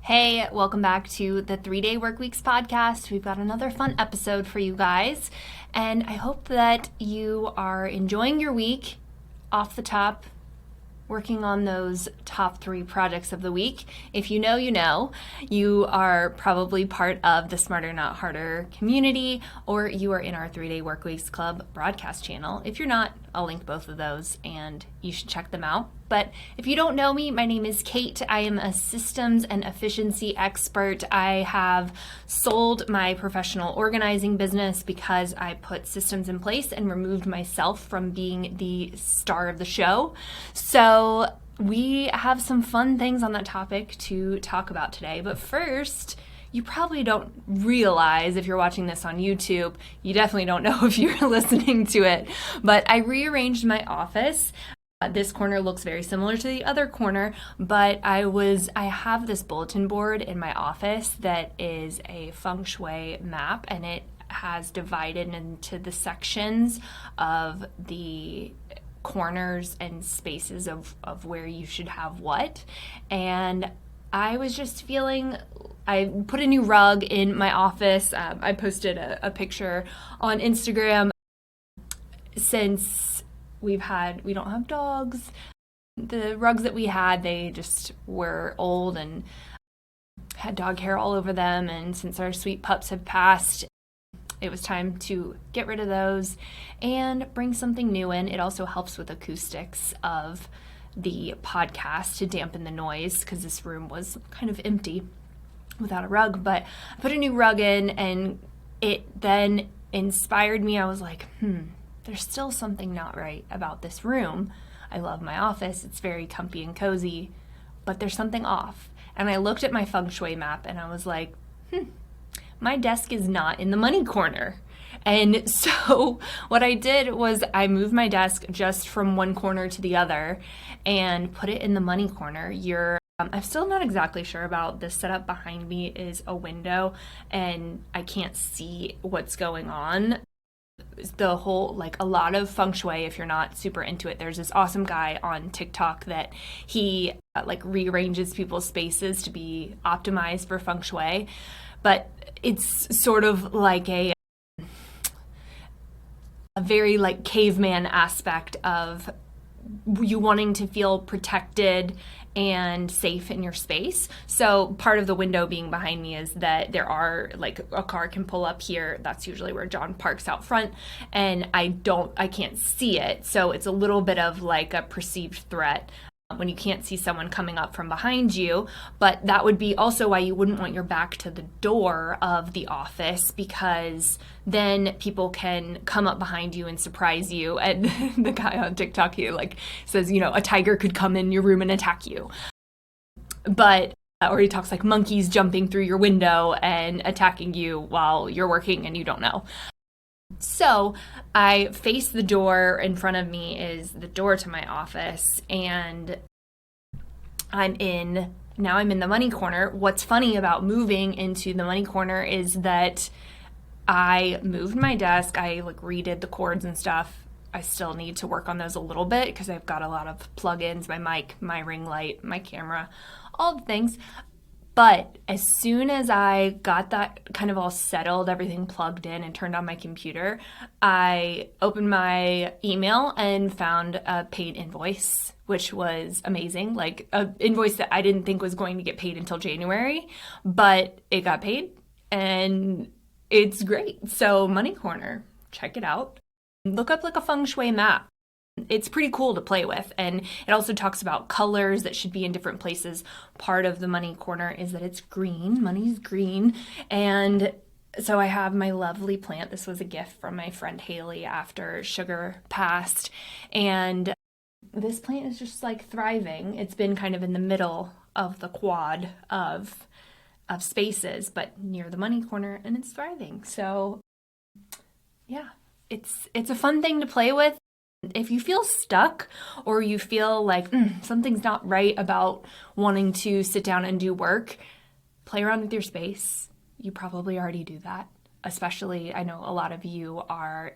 Hey, welcome back to the 3-Day Workweeks Podcast. We've got another fun episode for you guys, and I hope that you are enjoying your week off the top, working on those top 3 projects of the week. If you know, you know. You are probably part of the Smarter Not Harder community, or you are in our 3-Day Workweeks Club broadcast channel. If you're not, I'll link both of those and you should check them out. But if you don't know me, my name is Kate. I am a systems and efficiency expert. I have sold my professional organizing business because I put systems in place and removed myself from being the star of the show. So we have some fun things on that topic to talk about today. But first, you probably don't realize if you're watching this on YouTube, you definitely don't know if you're listening to it, but I rearranged my office. This corner looks very similar to the other corner, but I have this bulletin board in my office that is a feng shui map, and it has divided into the sections of the corners and spaces of where you should have what. And I was just feeling, I put a new rug in my office. I posted a picture on Instagram. Since we don't have dogs, the rugs that we had, they just were old and had dog hair all over them. And since our sweet pups have passed, it was time to get rid of those and bring something new in. It also helps with acoustics of the podcast to dampen the noise, because this room was kind of empty without a rug. But I put a new rug in, and it then inspired me. I was like, there's still something not right about this room. I love my office. It's very comfy and cozy, but there's something off. And I looked at my feng shui map and I was like, my desk is not in the money corner. And so what I did was I moved my desk just from one corner to the other and put it in the money corner. I'm still not exactly sure about this setup. Behind me is a window and I can't see what's going on. The whole, a lot of feng shui, if you're not super into it, there's this awesome guy on TikTok that he rearranges people's spaces to be optimized for feng shui. But it's sort of like a very caveman aspect of you wanting to feel protected and safe in your space. So part of the window being behind me is that there are a car can pull up here. That's usually where John parks out front, and I can't see it. So it's a little bit of a perceived threat when you can't see someone coming up from behind you. But that would be also why you wouldn't want your back to the door of the office, because then people can come up behind you and surprise you. And the guy on TikTok, he says, a tiger could come in your room and attack you. But or he talks like monkeys jumping through your window and attacking you while you're working and you don't know. So I face the door. In front of me is the door to my office, and I'm in the money corner. What's funny about moving into the money corner is that I moved my desk. I redid the cords and stuff. I still need to work on those a little bit because I've got a lot of plugins, my mic, my ring light, my camera, all the things. But as soon as I got that kind of all settled, everything plugged in and turned on my computer, I opened my email and found a paid invoice, which was amazing. An invoice that I didn't think was going to get paid until January, but it got paid and it's great. So Money Corner, check it out. Look up a feng shui map. It's pretty cool to play with, and it also talks about colors that should be in different places. Part of the money corner is that it's green. Money's green. And so I have my lovely plant. This was a gift from my friend Haley after Sugar passed. And this plant is just thriving. It's been kind of in the middle of the quad of spaces, but near the money corner, and it's thriving. So yeah, it's a fun thing to play with. If you feel stuck or you feel something's not right about wanting to sit down and do work, play around with your space. You probably already do that. Especially, I know a lot of you are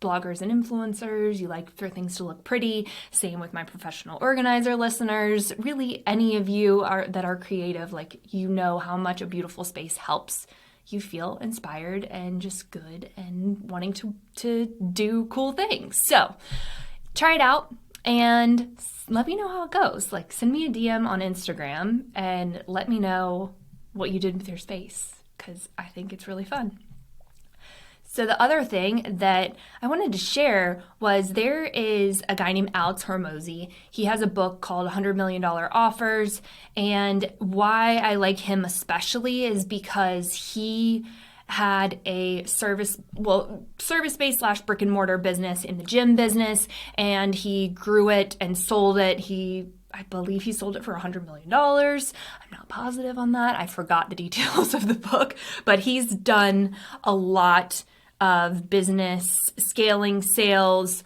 bloggers and influencers. You like for things to look pretty. Same with my professional organizer listeners. Really, any of you that are creative, like, you know how much a beautiful space helps you feel inspired and just good and wanting to do cool things. So try it out and let me know how it goes. Like, send me a DM on Instagram and let me know what you did with your space, because I think it's really fun. So the other thing that I wanted to share was there is a guy named Alex Hormozy. He has a book called $100 Million Offers. And why I like him especially is because he had a service-based / brick and mortar business in the gym business, and he grew it and sold it. I believe he sold it for $100 million. I'm not positive on that. I forgot the details of the book, but he's done a lot of business, scaling sales,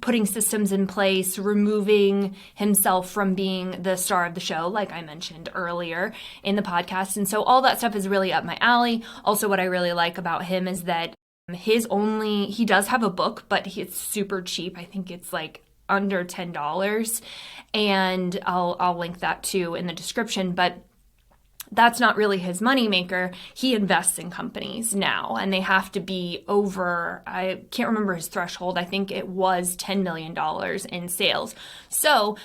putting systems in place, removing himself from being the star of the show, like I mentioned earlier in the podcast. And so all that stuff is really up my alley. Also, what I really like about him is that he does have a book, but it's super cheap. I think it's like under $10. And I'll link that too in the description. But that's not really his moneymaker. He invests in companies now, and they have to be over, I can't remember his threshold. I think it was $10 million in sales. So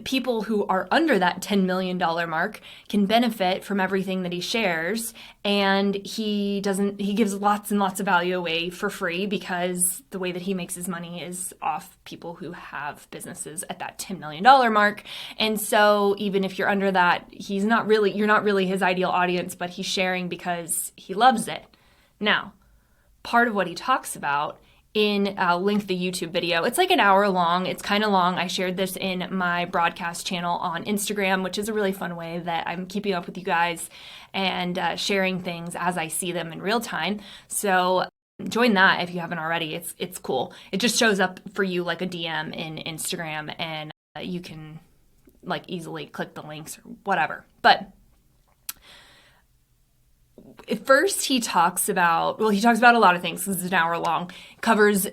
people who are under that $10 million mark can benefit from everything that he shares. And he gives lots and lots of value away for free, because the way that he makes his money is off people who have businesses at that $10 million mark. And so even if you're under that, you're not really his ideal audience, but he's sharing because he loves it. Now, part of what he talks about I'll link the YouTube video. It's like an hour long. It's kind of long. I shared this in my broadcast channel on Instagram, which is a really fun way that I'm keeping up with you guys and sharing things as I see them in real time. So join that if you haven't already. It's cool. It just shows up for you like a DM in Instagram, and you can like easily click the links or whatever. But at first, he talks about a lot of things. This is an hour long.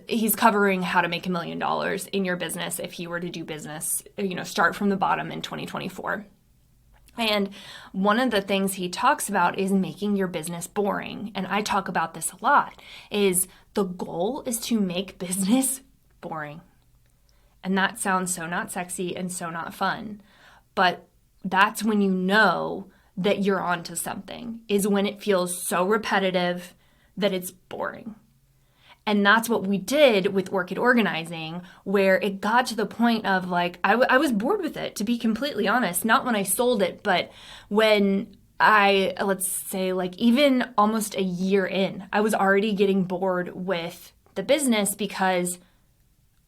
He's covering how to make $1 million in your business if he were to do business, start from the bottom in 2024. And one of the things he talks about is making your business boring. And I talk about this a lot, is the goal is to make business boring. And that sounds so not sexy and so not fun. But that's when you know that you're onto something, is when it feels so repetitive that it's boring. And that's what we did with Work It Organizing, where it got to the point of like, I was bored with it, to be completely honest. Not when I sold it, but when let's say like even almost a year in, I was already getting bored with the business, because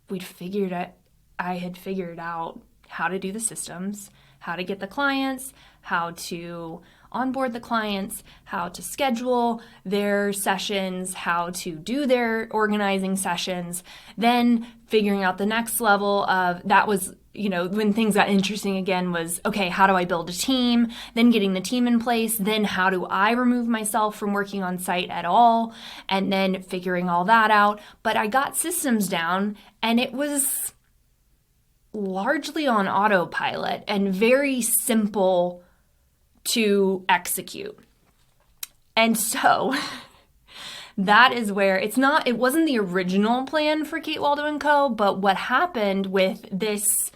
I had figured out how to do the systems, how to get the clients, how to onboard the clients, how to schedule their sessions, how to do their organizing sessions, then figuring out the next level of that was, when things got interesting again, was, okay, how do I build a team? Then getting the team in place. Then how do I remove myself from working on site at all? And then figuring all that out. But I got systems down, and it was largely on autopilot and very simple to execute. And so that is where it wasn't the original plan for Kate Waldo Co, but what happened with this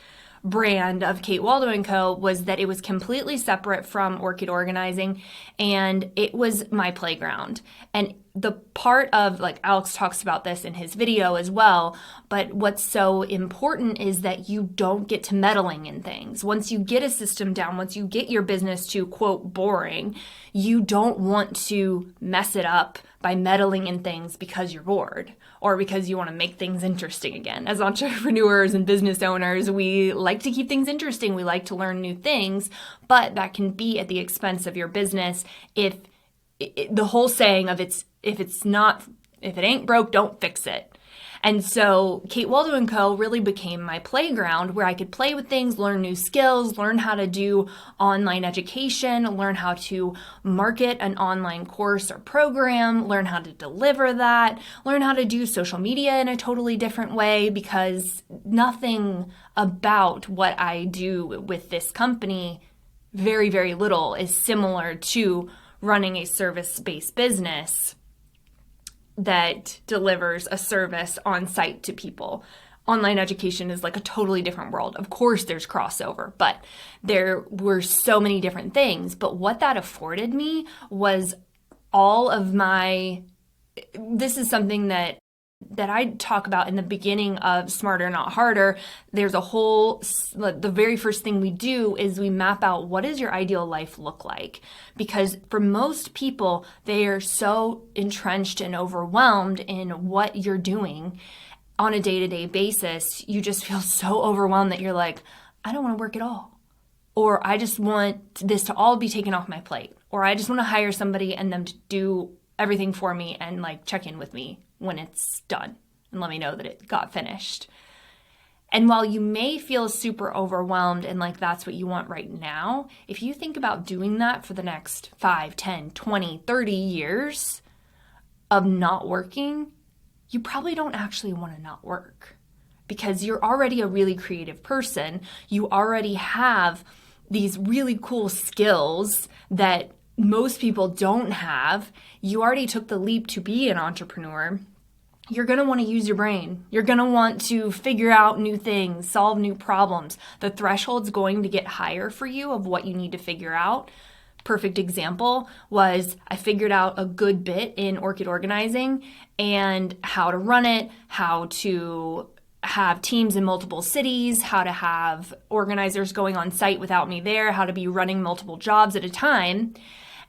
brand of Kate Waldo Co was that it was completely separate from Work It Organizing, and it was my playground. And the part of, like, Alex talks about this in his video as well, but what's so important is that you don't get to meddling in things. Once you get a system down, once you get your business to, quote, boring, you don't want to mess it up by meddling in things because you're bored or because you want to make things interesting again. As entrepreneurs and business owners, we like to keep things interesting. We like to learn new things, but that can be at the expense of your business if the whole saying of if it ain't broke, don't fix it. And so Kate Waldo Co really became my playground where I could play with things, learn new skills, learn how to do online education, learn how to market an online course or program, learn how to deliver that, learn how to do social media in a totally different way, because nothing about what I do with this company, very, very little, is similar to running a service-based business that delivers a service on site to people. Online education is like a totally different world. Of course, there's crossover, but there were so many different things. But what that afforded me was all of this is something that I talk about in the beginning of Smarter Not Harder. There's the very first thing we do is we map out, what does your ideal life look like? Because for most people, they are so entrenched and overwhelmed in what you're doing on a day-to-day basis. You just feel so overwhelmed that you're like, I don't want to work at all. Or I just want this to all be taken off my plate. Or I just want to hire somebody and them to do everything for me and like check in with me when it's done and let me know that it got finished. And while you may feel super overwhelmed and like that's what you want right now, if you think about doing that for the next 5, 10, 20, 30 years of not working, you probably don't actually want to not work, because you're already a really creative person. You already have these really cool skills that most people don't have. You already took the leap to be an entrepreneur. You're going to want to use your brain. You're going to want to figure out new things, solve new problems. The threshold's going to get higher for you of what you need to figure out. Perfect example was I figured out a good bit in orchid organizing and how to run it, how to have teams in multiple cities, how to have organizers going on site without me there, how to be running multiple jobs at a time.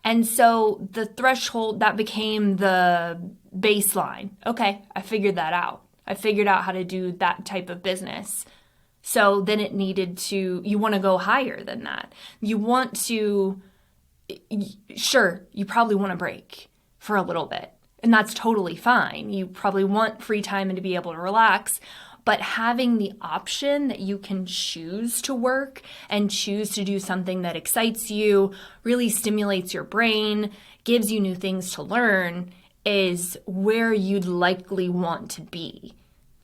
And so the threshold, that became the baseline. Okay, I figured that out. I figured out how to do that type of business. So then you want to go higher than that. Sure, you probably want to break for a little bit, and that's totally fine. You probably want free time and to be able to relax. But having the option that you can choose to work and choose to do something that excites you, really stimulates your brain, gives you new things to learn, is where you'd likely want to be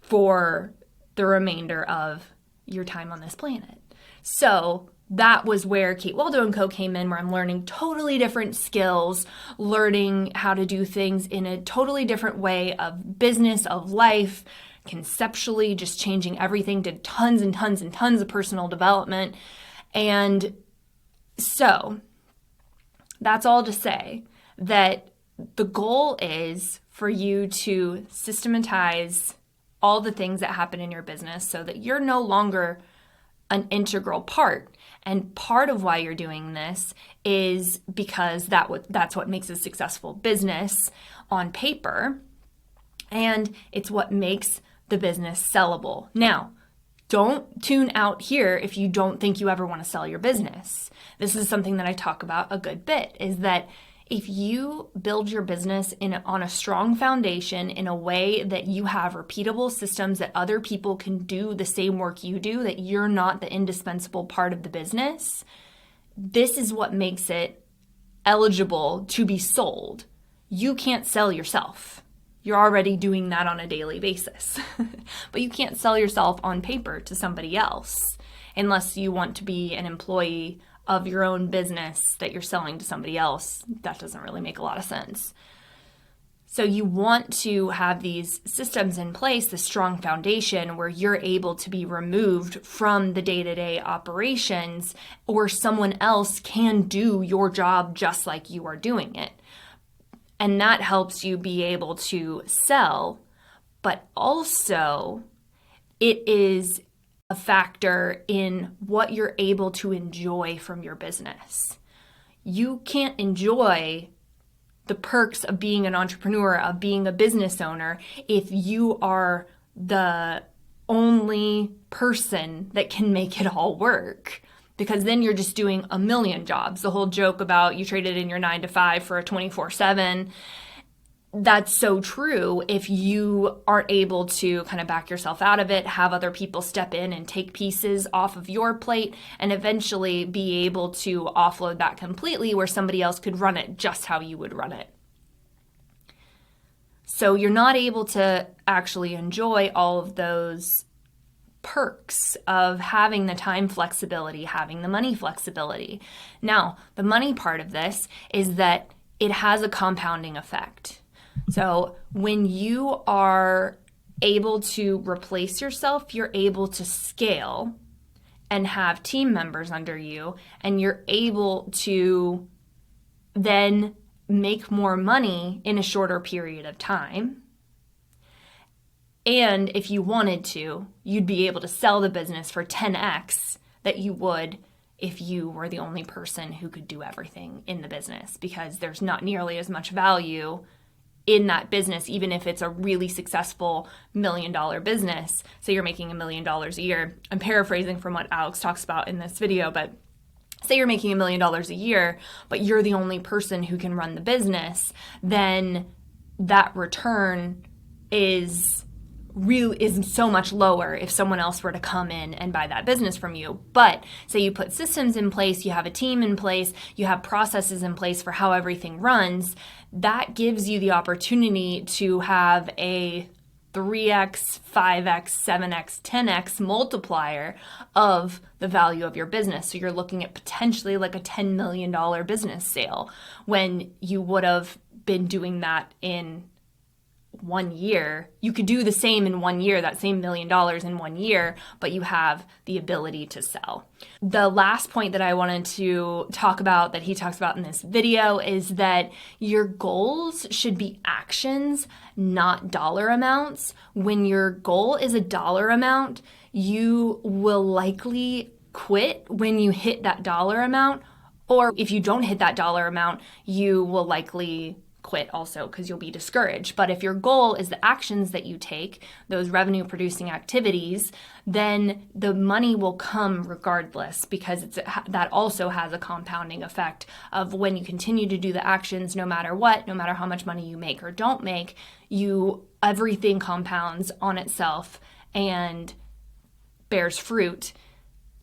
for the remainder of your time on this planet. So that was where Kate Waldo Co came in, where I'm learning totally different skills, learning how to do things in a totally different way of business, of life, conceptually, just changing everything to tons and tons and tons of personal development. And so that's all to say that the goal is for you to systematize all the things that happen in your business so that you're no longer an integral part. And part of why you're doing this is because that's what makes a successful business on paper. And it's what makes the business sellable. Now, don't tune out here if you don't think you ever want to sell your business. This is something that I talk about a good bit, is that if you build your business on a strong foundation in a way that you have repeatable systems that other people can do the same work you do, that you're not the indispensable part of the business, this is what makes it eligible to be sold. You can't sell yourself. You're already doing that on a daily basis. But you can't sell yourself on paper to somebody else unless you want to be an employee of your own business that you're selling to somebody else. That doesn't really make a lot of sense. So you want to have these systems in place, this strong foundation where you're able to be removed from the day-to-day operations, or someone else can do your job just like you are doing it. And that helps you be able to sell, but also it is a factor in what you're able to enjoy from your business. You can't enjoy the perks of being an entrepreneur, of being a business owner, if you are the only person that can make it all work. Because then you're just doing a million jobs. The whole joke about you traded in your 9 to 5 for a 24/7. that's so true if you aren't able to kind of back yourself out of it, have other people step in and take pieces off of your plate, and eventually be able to offload that completely where somebody else could run it just how you would run it. So you're not able to actually enjoy all of those perks of having the time flexibility, having the money flexibility. Now, the money part of this is that it has a compounding effect. So when you are able to replace yourself, you're able to scale and have team members under you, and you're able to then make more money in a shorter period of time. And if you wanted to, you'd be able to sell the business for 10x that you would if you were the only person who could do everything in the business, because there's not nearly as much value in that business, even if it's a really successful $1 million business. So you're making $1 million a year. I'm paraphrasing from what Alex talks about in this video, but say you're making $1 million a year, but you're the only person who can run the business, then that return is so much lower if someone else were to come in and buy that business from you. But say you put systems in place, you have a team in place, you have processes in place for how everything runs, that gives you the opportunity to have a 3x, 5x, 7x, 10x multiplier of the value of your business. So you're looking at potentially like a $10 million business sale when you would have been doing that in 1 year. You could do the same in 1 year, that same $1 million in 1 year, but you have the ability to sell. The last point that I wanted to talk about that he talks about in this video is that your goals should be actions, not dollar amounts. When your goal is a dollar amount, you will likely quit when you hit that dollar amount, or if you don't hit that dollar amount, you will likely quit also because you'll be discouraged. But if your goal is the actions that you take, those revenue producing activities, then the money will come regardless, because that also has a compounding effect of when you continue to do the actions, no matter what, no matter how much money you make or don't make, everything compounds on itself and bears fruit.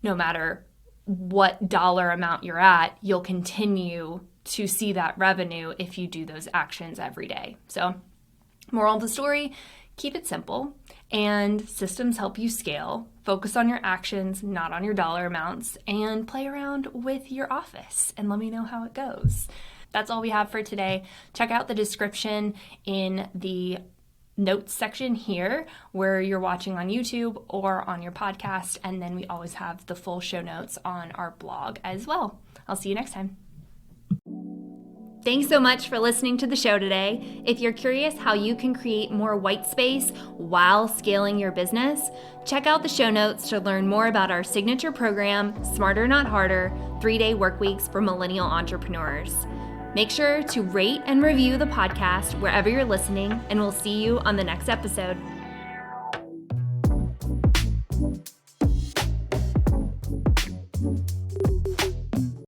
No matter what dollar amount you're at, you'll continue to see that revenue if you do those actions every day. So, moral of the story, keep it simple, and systems help you scale. Focus on your actions, not on your dollar amounts, and play around with your office and let me know how it goes. That's all we have for today. Check out the description in the notes section here where you're watching on YouTube or on your podcast, and then we always have the full show notes on our blog as well. I'll see you next time. Thanks so much for listening to the show today. If you're curious how you can create more white space while scaling your business, check out the show notes to learn more about our signature program, Smarter Not Harder, 3-day workweeks for millennial entrepreneurs. Make sure to rate and review the podcast wherever you're listening, and we'll see you on the next episode.